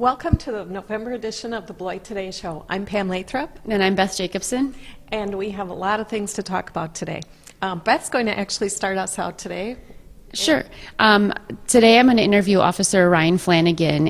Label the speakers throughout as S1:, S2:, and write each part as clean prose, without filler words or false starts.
S1: Welcome to the November edition of the Beloit Today Show. I'm Pam Lathrop.
S2: And I'm Beth Jacobson.
S1: And we have a lot of things to talk about today. Beth's going to actually start us out today.
S2: Sure. Today I'm going to interview Officer Ryan Flanagan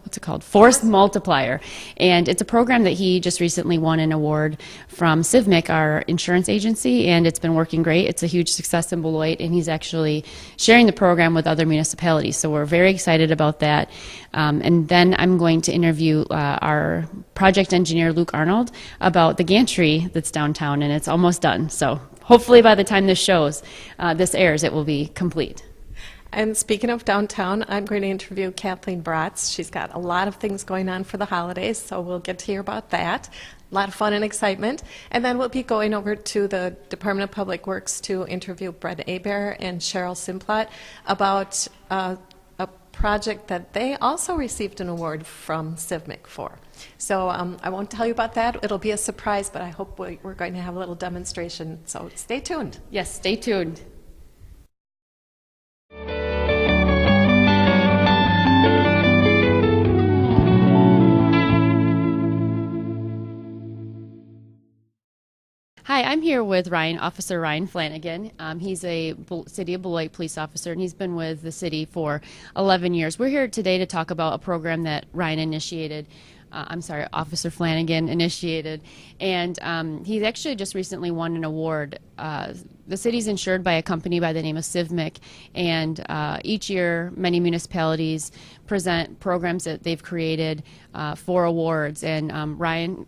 S2: it's called Force Multiplier. And it's a program that he just recently won an award from CIVMIC, our insurance agency, and it's been working great. It's a huge success in Beloit, and he's actually sharing the program with other municipalities. So we're very excited about that. And then I'm going to interview our project engineer, Luke Arnold, about the gantry that's downtown, and it's almost done. So hopefully by the time this airs, it will be complete.
S1: And speaking of downtown, I'm going to interview Kathleen Bratz. She's got a lot of things going on for the holidays, so we'll get to hear about that. A lot of fun and excitement. And then we'll be going over to the Department of Public Works to interview Brett Abear and Cheryl Simplot about a project that they also received an award from CIVMIC for. So I won't tell you about that. It'll be a surprise, but I hope we're going to have a little demonstration. So stay tuned.
S2: Yes, stay tuned. Hi, I'm here with Officer Ryan Flanagan. He's a City of Beloit police officer, and he's been with the city for 11 years. We're here today to talk about a program that Officer Flanagan initiated, and he's actually just recently won an award. The city's insured by a company by the name of CIVMIC, and each year many municipalities present programs that they've created for awards, and Officer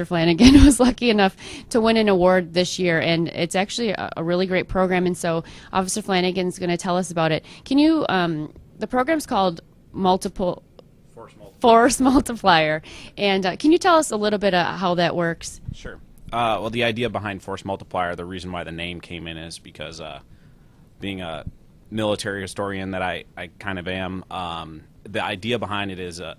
S2: Flanagan was lucky enough to win an award this year, and it's actually a really great program, and so Officer Flanagan's going to tell us about it. Can you, the program's called Force Multiplier, and can you tell us a little bit of how that works?
S3: Sure. Well, the idea behind Force Multiplier, the reason why the name came in is because being a military historian that I kind of am, the idea behind it is a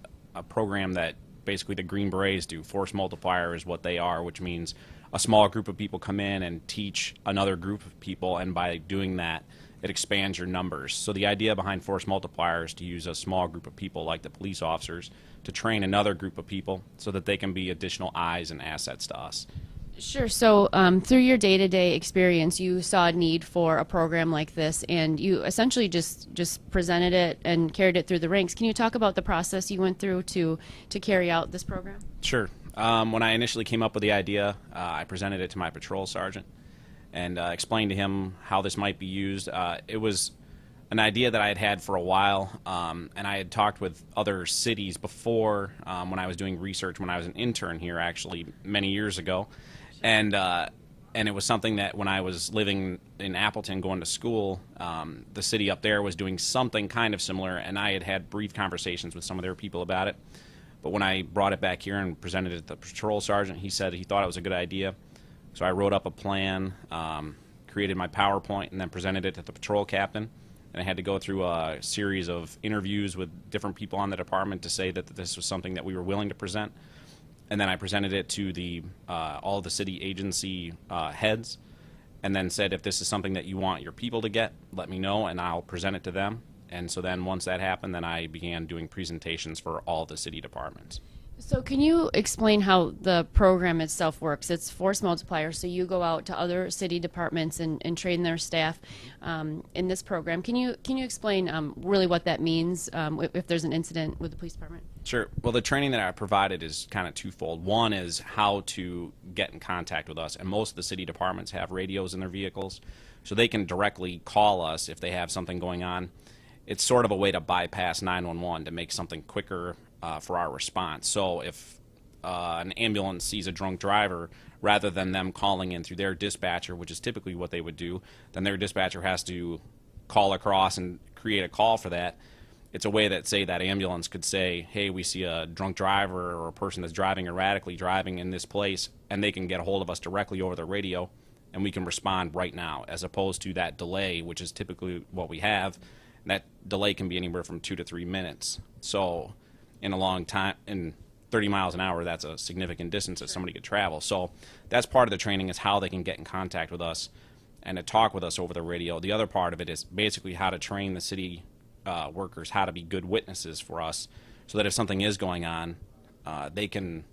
S3: program that basically the Green Berets do. Force Multiplier is what they are, which means a small group of people come in and teach another group of people, and by doing that, it expands your numbers. So the idea behind Force Multiplier is to use a small group of people like the police officers to train another group of people so that they can be additional eyes and assets to us.
S2: Sure. So through your day-to-day experience, you saw a need for a program like this, and you essentially just presented it and carried it through the ranks. Can you talk about the process you went through to carry out this program?
S3: Sure. When I initially came up with the idea, I presented it to my patrol sergeant and explained to him how this might be used. It was an idea that I had had for a while, and I had talked with other cities before when I was doing research when I was an intern here, actually, many years ago. And it was something that when I was living in Appleton going to school, the city up there was doing something kind of similar, and I had had brief conversations with some of their people about it. But when I brought it back here and presented it to the patrol sergeant, he said he thought it was a good idea. So I wrote up a plan, created my PowerPoint, and then presented it to the patrol captain. And I had to go through a series of interviews with different people on the department to say that this was something that we were willing to present. And then I presented it to all the city agency heads, and then said, if this is something that you want your people to get, let me know, and I'll present it to them. And so then once that happened, then I began doing presentations for all the city departments.
S2: So can you explain how the program itself works? It's Force Multiplier, so you go out to other city departments and train their staff in this program. Can you explain really what that means if there's an incident with the police department?
S3: Sure. Well, the training that I provided is kind of twofold. One is how to get in contact with us, and most of the city departments have radios in their vehicles, so they can directly call us if they have something going on. It's sort of a way to bypass 911 to make something quicker for our response. So if an ambulance sees a drunk driver, rather than them calling in through their dispatcher, which is typically what they would do, then their dispatcher has to call across and create a call for that. It's a way that, say, that ambulance could say, hey, we see a drunk driver or a person that's driving erratically driving in this place, and they can get a hold of us directly over the radio, and we can respond right now, as opposed to that delay, which is typically what we have. And that delay can be anywhere from 2 to 3 minutes. So in a long time, in 30 miles an hour, that's a significant distance that somebody could travel. So that's part of the training, is how they can get in contact with us and to talk with us over the radio. The other part of it is basically how to train the city workers how to be good witnesses for us, so that if something is going on, they can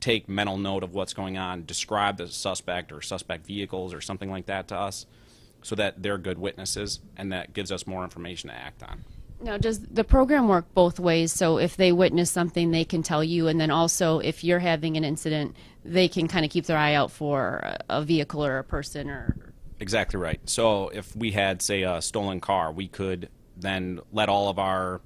S3: take mental note of what's going on, describe the suspect or suspect vehicles or something like that to us, so that they're good witnesses, and that gives us more information to act on.
S2: Now, does the program work both ways? So if they witness something, they can tell you, and then also if you're having an incident, they can kind of keep their eye out for a vehicle or a person or...
S3: Exactly right. So if we had, say, a stolen car, we could then let all of our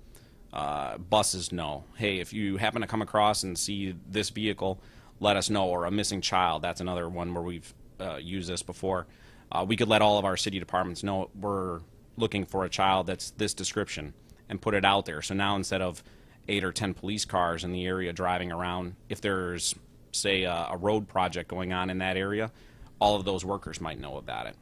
S3: buses know, hey, if you happen to come across and see this vehicle, let us know. Or a missing child, that's another one where we've used this before. We could let all of our city departments know we're looking for a child that's this description and put it out there. So now instead of 8 or 10 police cars in the area driving around, if there's, say, a road project going on in that area, all of those workers might know about it.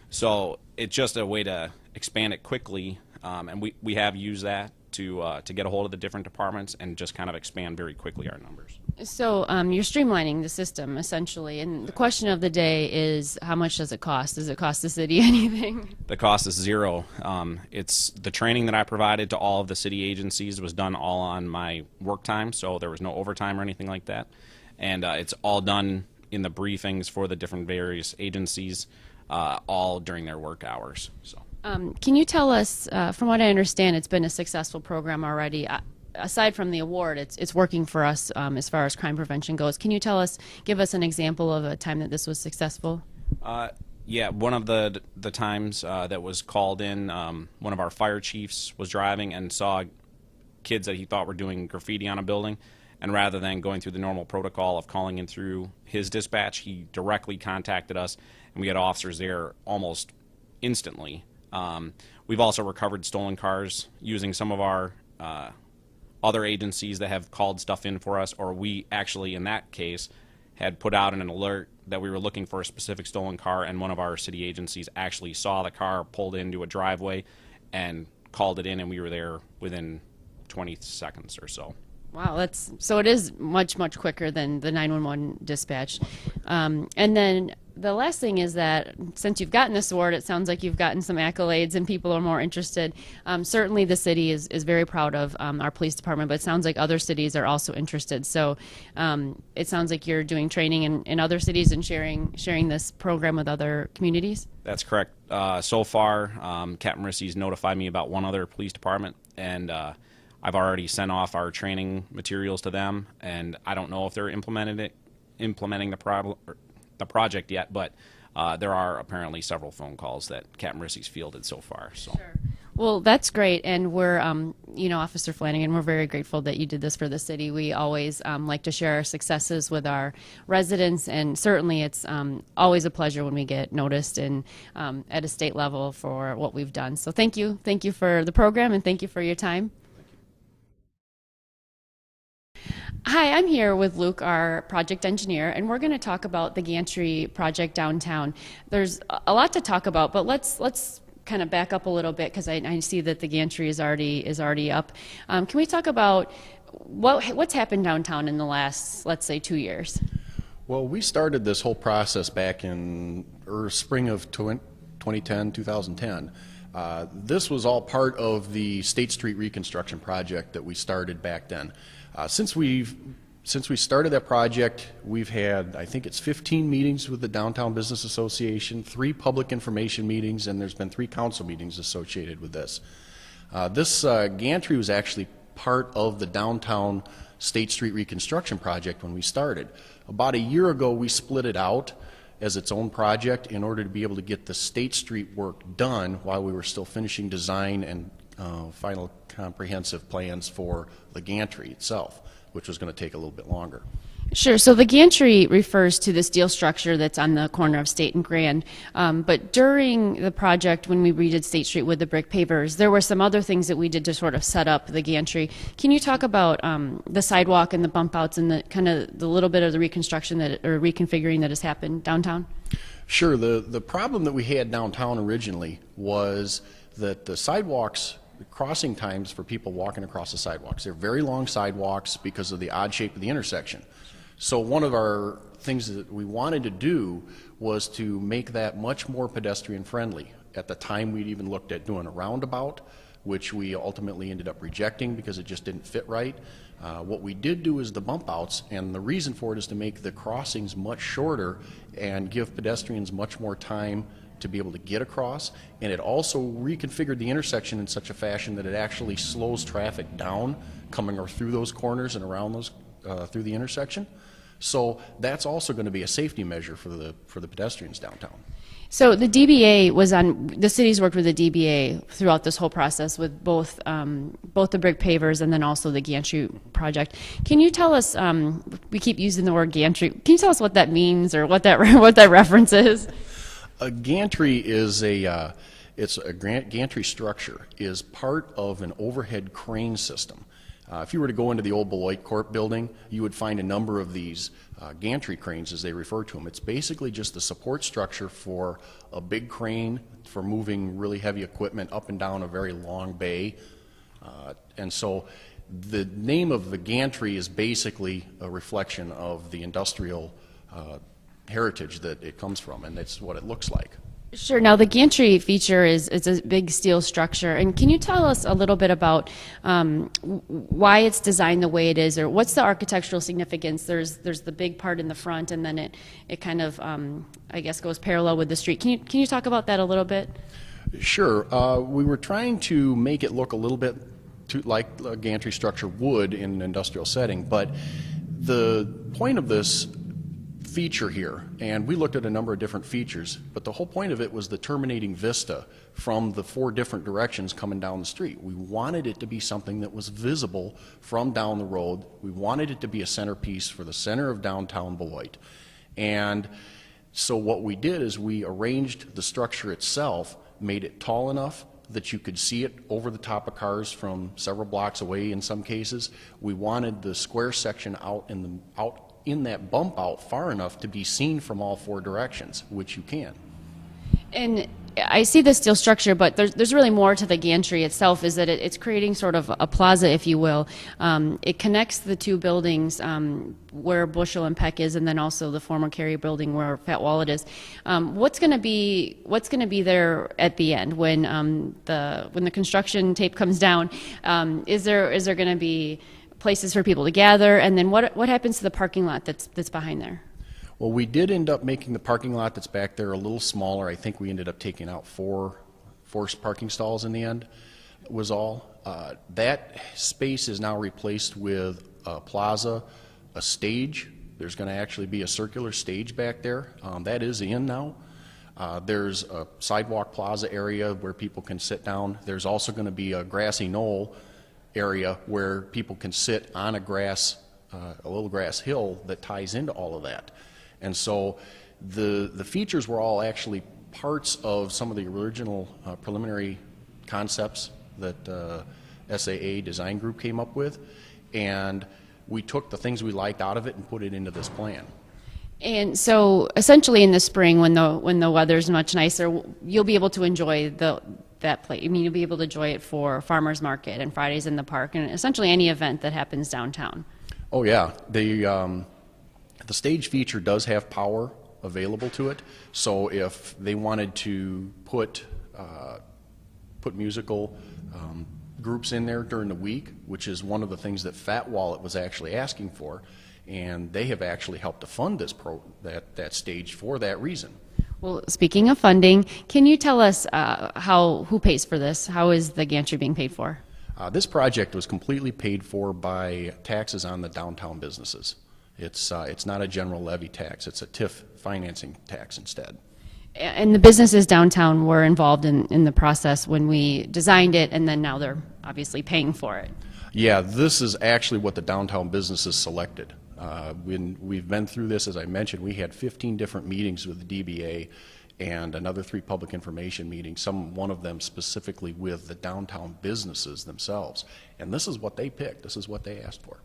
S3: So it's just a way to expand it quickly, and we have used that to get a hold of the different departments and just kind of expand very quickly our numbers.
S2: So you're streamlining the system, essentially, and the question of the day is, how much does it cost? Does it cost the city anything?
S3: The cost is zero. It's the training that I provided to all of the city agencies was done all on my work time, so there was no overtime or anything like that. And it's all done in the briefings for the different various agencies, all during their work hours. So.
S2: Can you tell us, from what I understand, it's been a successful program already. Aside from the award, it's working for us as far as crime prevention goes. Can you give us an example of a time that this was successful?
S3: Yeah, one of the times that was called in, one of our fire chiefs was driving and saw kids that he thought were doing graffiti on a building, and rather than going through the normal protocol of calling in through his dispatch, he directly contacted us, and we had officers there almost instantly. We've also recovered stolen cars using some of our other agencies that have called stuff in for us, or we actually, in that case, had put out an alert that we were looking for a specific stolen car, and one of our city agencies actually saw the car pulled into a driveway and called it in, and we were there within 20 seconds or so.
S2: Wow, so it is much, much quicker than the 911 dispatch. And then the last thing is that since you've gotten this award, it sounds like you've gotten some accolades and people are more interested. Certainly the city is very proud of our police department, but it sounds like other cities are also interested. So it sounds like you're doing training in other cities and sharing this program with other communities?
S3: That's correct. So far, Captain Rissi's notified me about one other police department, and I've already sent off our training materials to them, and I don't know if they're implementing the project yet, but there are apparently several phone calls that Captain Rissi's fielded so far. So.
S2: Sure. Well, that's great, and we're, Officer Flanagan, we're very grateful that you did this for the city. We always like to share our successes with our residents, and certainly it's always a pleasure when we get noticed and at a state level for what we've done. So thank you for the program, and thank you for your time. Hi, I'm here with Luke, our project engineer, and we're going to talk about the gantry project downtown. There's a lot to talk about, but let's kind of back up a little bit because I see that the gantry is already up. Can we talk about what's happened downtown in the last, let's say, 2 years?
S4: Well, we started this whole process back in spring of 2010. This was all part of the State Street reconstruction project that we started back then. Since we started that project, we've had, I think it's 15 meetings with the Downtown Business Association, 3 public information meetings, and there's been 3 council meetings associated with this. This gantry was actually part of the Downtown State Street reconstruction project when we started. About a year ago, we split it out as its own project in order to be able to get the State Street work done while we were still finishing design and final comprehensive plans for the gantry itself, which was going to take a little bit longer.
S2: Sure. So the gantry refers to the steel structure that's on the corner of State and Grand. But during the project, when we redid State Street with the brick pavers, there were some other things that we did to sort of set up the gantry. Can you talk about the sidewalk and the bump outs and the kind of the little bit of the reconstruction or reconfiguring that has happened downtown?
S4: Sure. The problem that we had downtown originally was that the sidewalks, the crossing times for people walking across the sidewalks, they're very long sidewalks because of the odd shape of the intersection. So one of our things that we wanted to do was to make that much more pedestrian friendly. At the time, we'd even looked at doing a roundabout, which we ultimately ended up rejecting because it just didn't fit right. What we did do is the bump outs, and the reason for it is to make the crossings much shorter and give pedestrians much more time to be able to get across, and it also reconfigured the intersection in such a fashion that it actually slows traffic down coming or through those corners and around those through the intersection. So that's also going to be a safety measure for the pedestrians downtown.
S2: So the DBA was on, the city's worked with the DBA throughout this whole process with both the brick pavers and then also the gantry project. Can you tell us, we keep using the word gantry, can you tell us what that means or what that reference is?
S4: A gantry is gantry structure is part of an overhead crane system. If you were to go into the old Beloit Court building, you would find a number of these gantry cranes, as they refer to them. It's basically just the support structure for a big crane for moving really heavy equipment up and down a very long bay. And so the name of the gantry is basically a reflection of the industrial heritage that it comes from, and that's what it looks like.
S2: Sure. Now, the gantry feature is a big steel structure, and can you tell us a little bit about why it's designed the way it is, or what's the architectural significance? There's the big part in the front, and then it kind of I guess goes parallel with the street. Can you talk about that a little bit?
S4: Sure. We were trying to make it look a little bit like a gantry structure would in an industrial setting, but the point of this feature here, and we looked at a number of different features, but the whole point of it was the terminating vista from the 4 different directions coming down the street. We wanted it to be something that was visible from down the road. We wanted it to be a centerpiece for the center of downtown Beloit. And so what we did is we arranged the structure itself, made it tall enough that you could see it over the top of cars from several blocks away in some cases. We wanted the square section out in that bump out far enough to be seen from all 4 directions, which you can.
S2: And I see the steel structure, but there's really more to the gantry itself, is that it's creating sort of a plaza, if you will. It connects the 2 buildings where Bushel and Peck is, and then also the former Cary building where Fat Wallet is. What's going to be there at the end when the construction tape comes down? Is there going to be places for people to gather, and then what happens to the parking lot that's behind there?
S4: Well, we did end up making the parking lot that's back there a little smaller. I think we ended up taking out 4 parking stalls in the end, was all. That space is now replaced with a plaza, a stage. There's going to actually be a circular stage back there. That is in now. There's a sidewalk plaza area where people can sit down. There's also going to be a grassy knoll area where people can sit on a little grass hill that ties into all of that. And so the features were all actually parts of some of the original preliminary concepts that SAA Design Group came up with, and we took the things we liked out of it and put it into this plan.
S2: And so essentially in the spring, when the weather's much nicer, you'll be able to enjoy that place. I mean, you'll be able to enjoy it for farmers market and Fridays in the park and essentially any event that happens downtown.
S4: Oh yeah, the stage feature does have power available to it, so if they wanted to put musical groups in there during the week, which is one of the things that Fat Wallet was actually asking for, and they have actually helped to fund this that stage for that reason.
S2: Well, speaking of funding, can you tell us who pays for this? How is the gantry being paid for?
S4: This project was completely paid for by taxes on the downtown businesses. It's not a general levy tax. It's a TIF financing tax instead.
S2: And the businesses downtown were involved in the process when we designed it, and then now they're obviously paying for it.
S4: Yeah, this is actually what the downtown businesses selected. When we've been through this, as I mentioned, we had 15 different meetings with the DBA and another 3 public information meetings, one of them specifically with the downtown businesses themselves. And this is what they picked. This is what they asked for.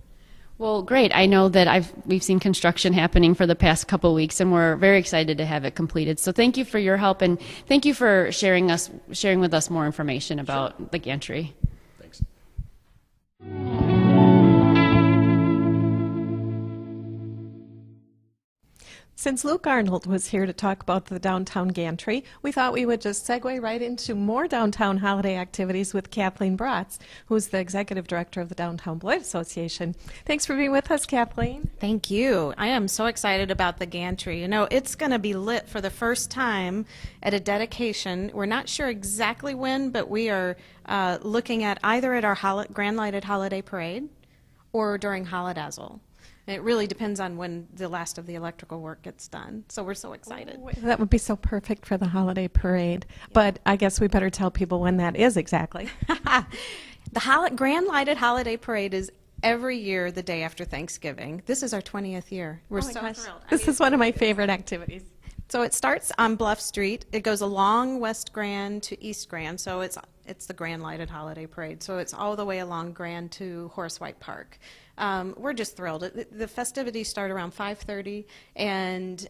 S2: Well, great. I know that we've seen construction happening for the past couple of weeks, and we're very excited to have it completed. So thank you for your help, and thank you for sharing with us more information about the gantry.
S4: Thanks.
S1: Since Luke Arnold was here to talk about the downtown gantry, we thought we would just segue right into more downtown holiday activities with Kathleen Bratz, who's the executive director of the Downtown Beloit Association. Thanks for being with us, Kathleen.
S5: Thank you. I am so excited about the gantry. You know, it's going to be lit for the first time at a dedication. We're not sure exactly when, but we are looking at either at our Grand Lighted Holiday Parade or during Holidazzle. It really depends on when the last of the electrical work gets done. So we're so excited.
S1: Oh, that would be so perfect for the holiday parade. But I guess we better tell people when that is exactly.
S5: The Grand Lighted Holiday Parade is every year the day after Thanksgiving. This is our 20th year. We're so thrilled.
S1: This is one of my favorite activities.
S5: So it starts on Bluff Street. It goes along West Grand to East Grand. So it's the Grand Lighted Holiday Parade. So it's all the way along Grand to Horace White Park. We're just thrilled. The festivities start around 5:30, and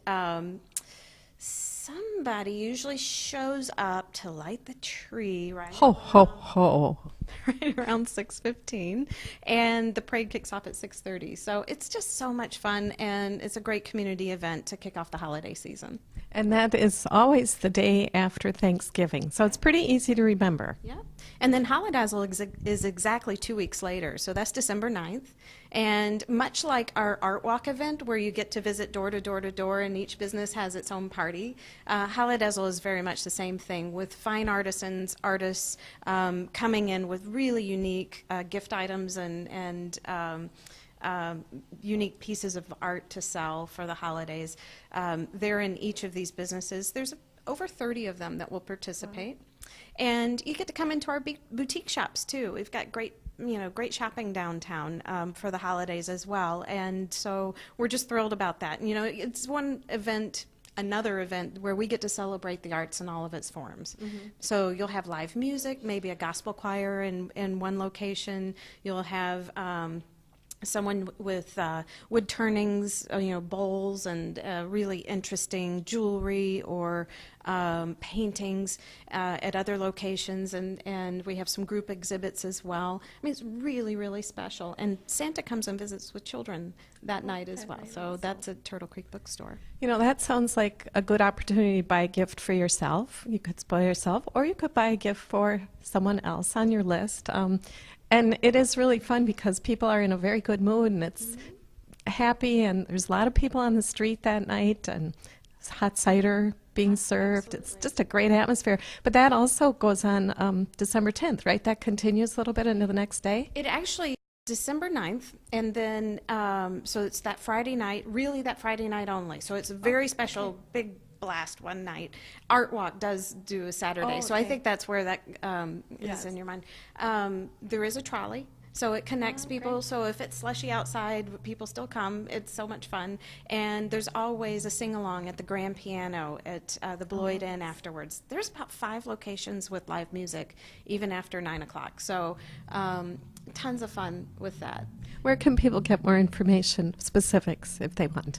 S5: somebody usually shows up to light the tree right
S1: Ho, ho, ho.
S5: right around 6:15, and the parade kicks off at 6:30. So it's just so much fun, and it's a great community event to kick off the holiday season.
S1: And that is always the day after Thanksgiving, so it's pretty easy to remember.
S5: Yeah. And then Holidazzle is exactly 2 weeks later, so that's December 9th. And much like our Art Walk event, where you get to visit door to door to door and each business has its own party, Holidazzle is very much the same thing, with fine artists coming in with really unique gift items and unique pieces of art to sell for the holidays. They're in each of these businesses. There's over 30 of them that will participate. Wow. And you get to come into our boutique shops too. We've got great shopping downtown for the holidays as well. And so we're just thrilled about that. You know, it's another event where we get to celebrate the arts in all of its forms. Mm-hmm. So you'll have live music, maybe a gospel choir in one location. You'll have someone with wood turnings, bowls and really interesting jewelry or paintings at other locations, and we have some group exhibits as well. I mean, it's really, really special. And Santa comes and visits with children that night as well. So that's at Turtle Creek Bookstore.
S1: You know, that sounds like a good opportunity to buy a gift for yourself. You could spoil yourself, or you could buy a gift for someone else on your list. And it is really fun because people are in a very good mood, and it's happy, and there's a lot of people on the street that night, and hot cider being served. Absolutely. It's just a great atmosphere. But that also goes on December 10th, right? That continues a little bit into the next day?
S5: It actually December 9th, and then so it's that Friday night, really that Friday night only. So it's a very special, big blast one night. Art Walk does do a Saturday, so I think that's where that is in your mind. There is a trolley, so it connects people. Great. So if it's slushy outside, people still come. It's so much fun. And there's always a sing-along at the grand piano at the Beloit Inn afterwards. There's about 5 locations with live music, even after 9 o'clock. So tons of fun with that.
S1: Where can people get more information, specifics, if they want?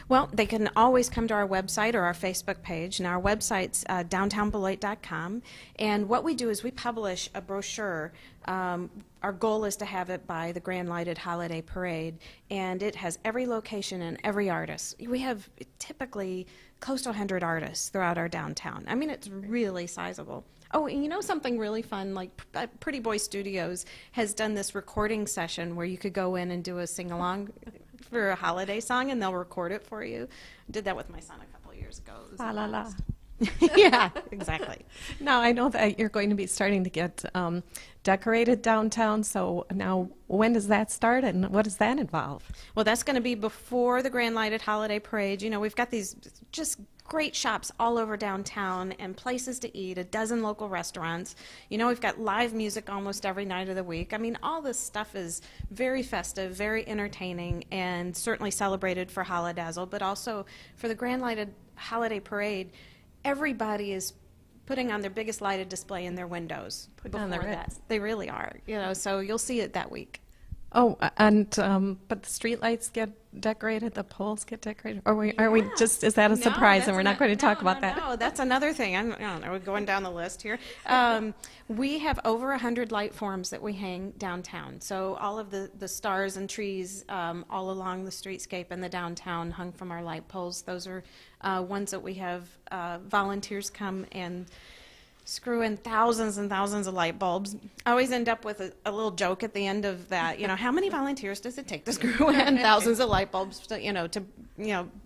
S5: Well, they can always come to our website or our Facebook page. And our website's downtownbeloit.com. And what we do is we publish a brochure. Our goal is to have it by the Grand Lighted Holiday Parade, and it has every location and every artist. We have typically close to 100 artists throughout our downtown. I mean, it's really sizable. Oh, and you know something really fun, like Pretty Boy Studios has done this recording session where you could go in and do a sing-along for a holiday song, and they'll record it for you. I did that with my son a couple of years ago.
S1: La la la.
S5: Yeah, exactly.
S1: Now, I know that you're going to be starting to get decorated downtown, so now when does that start and what does that involve?
S5: Well, that's going to be before the Grand Lighted Holiday Parade. You know, we've got these just great shops all over downtown and places to eat, a dozen local restaurants. You know, we've got live music almost every night of the week. I mean, all this stuff is very festive, very entertaining, and certainly celebrated for Holidazzle, but also for the Grand Lighted Holiday Parade. Everybody is putting on their biggest lighted display in their windows before that. They really are, you know, so you'll see it that week.
S1: Oh, and but the street lights get decorated, the poles get decorated. Are we just, is that a surprise and we're not going to talk about that?
S5: No, that's another thing. I don't know, we're going down the list here. We have over 100 light forms that we hang downtown. So all of the stars and trees all along the streetscape and the downtown hung from our light poles. Those are ones that we have volunteers come and screw in thousands and thousands of light bulbs. I always end up with a little joke at the end of that. How many volunteers does it take to screw in thousands of light bulbs to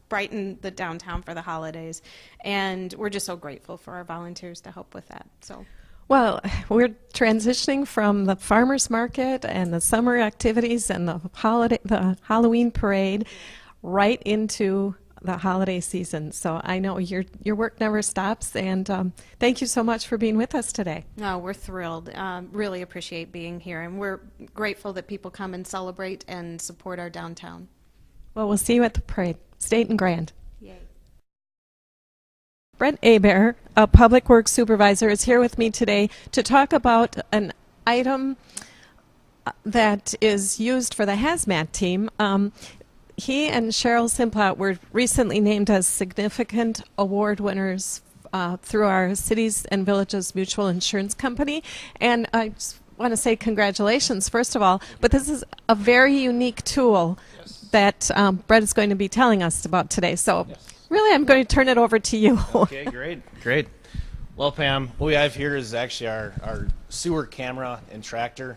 S5: brighten the downtown for the holidays? And we're just so grateful for our volunteers to help with that. So.
S1: Well, we're transitioning from the farmers market and the summer activities and the Halloween parade right into the holiday season. So I know your work never stops, and thank you so much for being with us today.
S5: No, we're thrilled. Really appreciate being here, and we're grateful that people come and celebrate and support our downtown.
S1: Well, we'll see you at the parade. State and Grand.
S5: Yay.
S1: Brent Abear, a Public Works Supervisor, is here with me today to talk about an item that is used for the hazmat team. He and Cheryl Simplot were recently named as significant award winners through our Cities and Villages Mutual Insurance Company. And I just want to say congratulations, first of all. But this is a very unique tool that Brett is going to be telling us about today. So really, I'm going to turn it over to you.
S6: Okay, great. Well, Pam, what we have here is actually our sewer camera and tractor.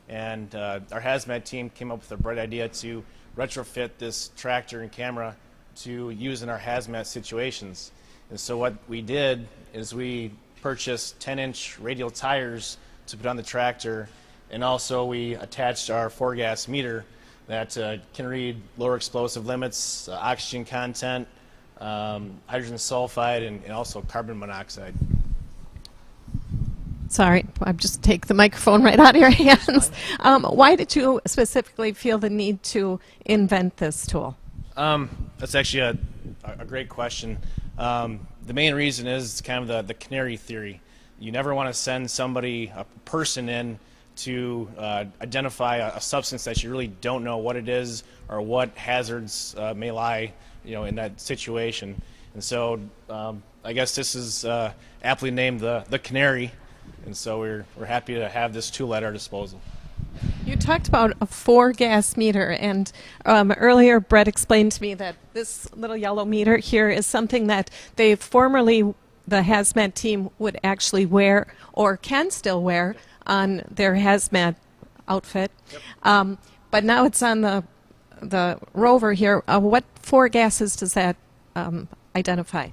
S6: And our hazmat team came up with a bright idea to retrofit this tractor and camera to use in our hazmat situations. And so what we did is we purchased 10-inch radial tires to put on the tractor, and also we attached our 4-gas meter that can read lower explosive limits, oxygen content, hydrogen sulfide, and also carbon monoxide.
S1: Sorry, I'll just take the microphone right out of your hands. Why did you specifically feel the need to invent this tool?
S6: That's actually a great question. The main reason is kind of the canary theory. You never want to send somebody, a person in to identify a substance that you really don't know what it is or what hazards may lie in that situation. And so I guess this is aptly named the canary. And so we're happy to have this tool at our disposal.
S1: You talked about a 4-gas meter, and earlier Brett explained to me that this little yellow meter here is something that they formerly, the hazmat team, would actually wear or can still wear on their hazmat outfit. Yep. But now it's on the rover here. What 4 gases does that identify?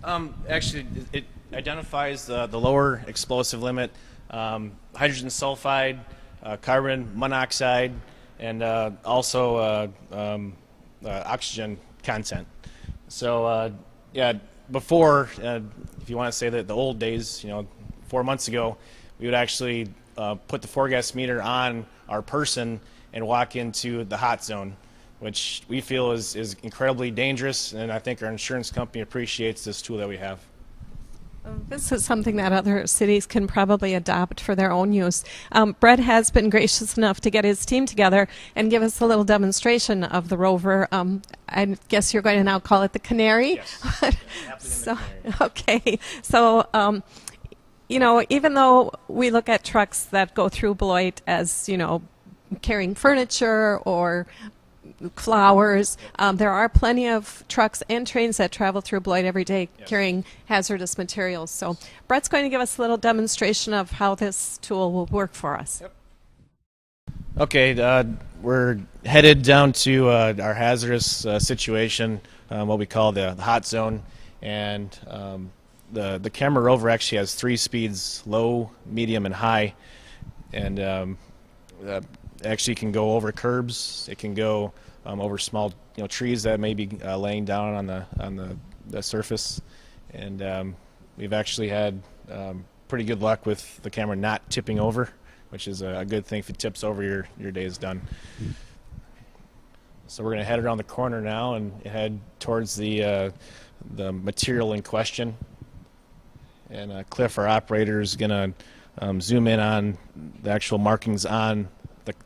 S6: Actually, it identifies the lower explosive limit, hydrogen sulfide, carbon monoxide, and also oxygen content. So before, if you want to say that the old days, 4 months ago, we would actually put the 4-gas meter on our person and walk into the hot zone, which we feel is incredibly dangerous, and I think our insurance company appreciates this tool that we have.
S1: This is something that other cities can probably adopt for their own use. Brett has been gracious enough to get his team together and give us a little demonstration of the rover. I guess you're going to now call it the Canary?
S6: Yes.
S1: So, okay. So, even though we look at trucks that go through Beloit as, carrying furniture or flowers. There are plenty of trucks and trains that travel through Beloit every day carrying hazardous materials. So Brett's going to give us a little demonstration of how this tool will work for us.
S6: Yep. Okay, we're headed down to our hazardous situation, what we call the hot zone. And the camera rover actually has 3 speeds, low, medium, and high. And actually can go over curbs. It can go over small, trees that may be laying down on the surface. And we've actually had pretty good luck with the camera not tipping over, which is a good thing. If it tips over, your day is done. So we're going to head around the corner now and head towards the material in question. And Cliff, our operator, is going to zoom in on the actual markings on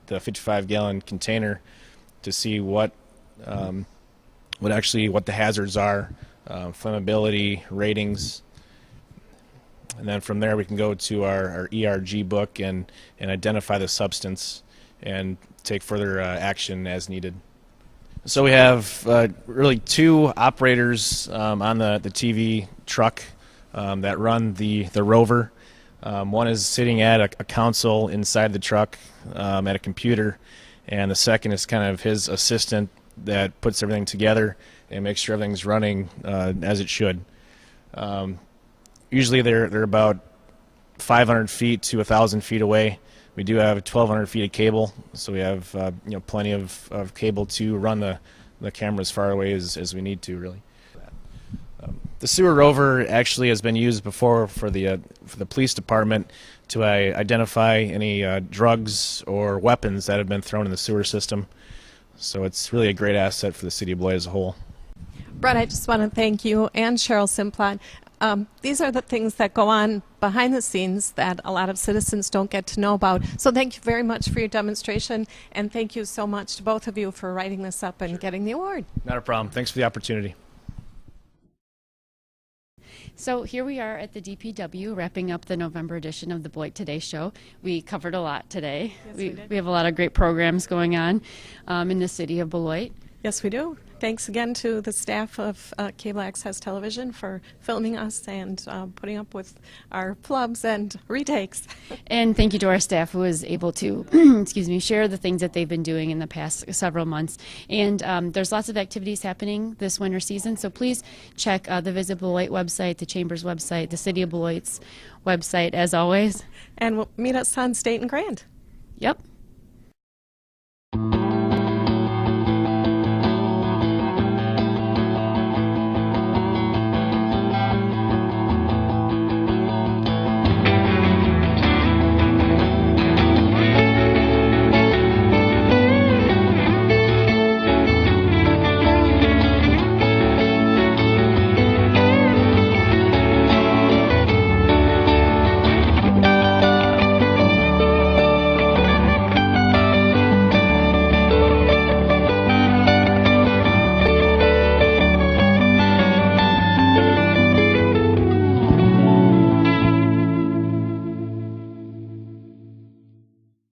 S6: the 55-gallon container to see what the hazards are, flammability ratings, and then from there we can go to our ERG book and identify the substance and take further action as needed. So we have really two operators on the TV truck that run the rover. One is sitting at a console inside the truck at a computer, and the second is kind of his assistant that puts everything together and makes sure everything's running as it should. Usually they're about 500 feet to 1,000 feet away. We do have 1,200 feet of cable, so we have plenty of cable to run the camera as far away as we need to, really. The sewer rover actually has been used before for the police department to identify any drugs or weapons that have been thrown in the sewer system. So it's really a great asset for the city of Beloit as a whole.
S1: Brett, I just want to thank you and Cheryl Simplot. These are the things that go on behind the scenes that a lot of citizens don't get to know about. So thank you very much for your demonstration, and thank you so much to both of you for writing this up and getting the award.
S6: Not a problem. Thanks for the opportunity.
S2: So here we are at the DPW wrapping up the November edition of the Beloit Today show. We covered a lot today.
S1: Yes, we did.
S2: We have a lot of great programs going on in the city of Beloit.
S1: Yes, we do. Thanks again to the staff of Cable Access Television for filming us and putting up with our flubs and retakes.
S2: And thank you to our staff who was able to, share the things that they've been doing in the past several months. And there's lots of activities happening this winter season, so please check the Visit Beloit website, the Chamber's website, the City of Beloit's website, as always.
S1: And we'll meet us on State and Grand.
S2: Yep.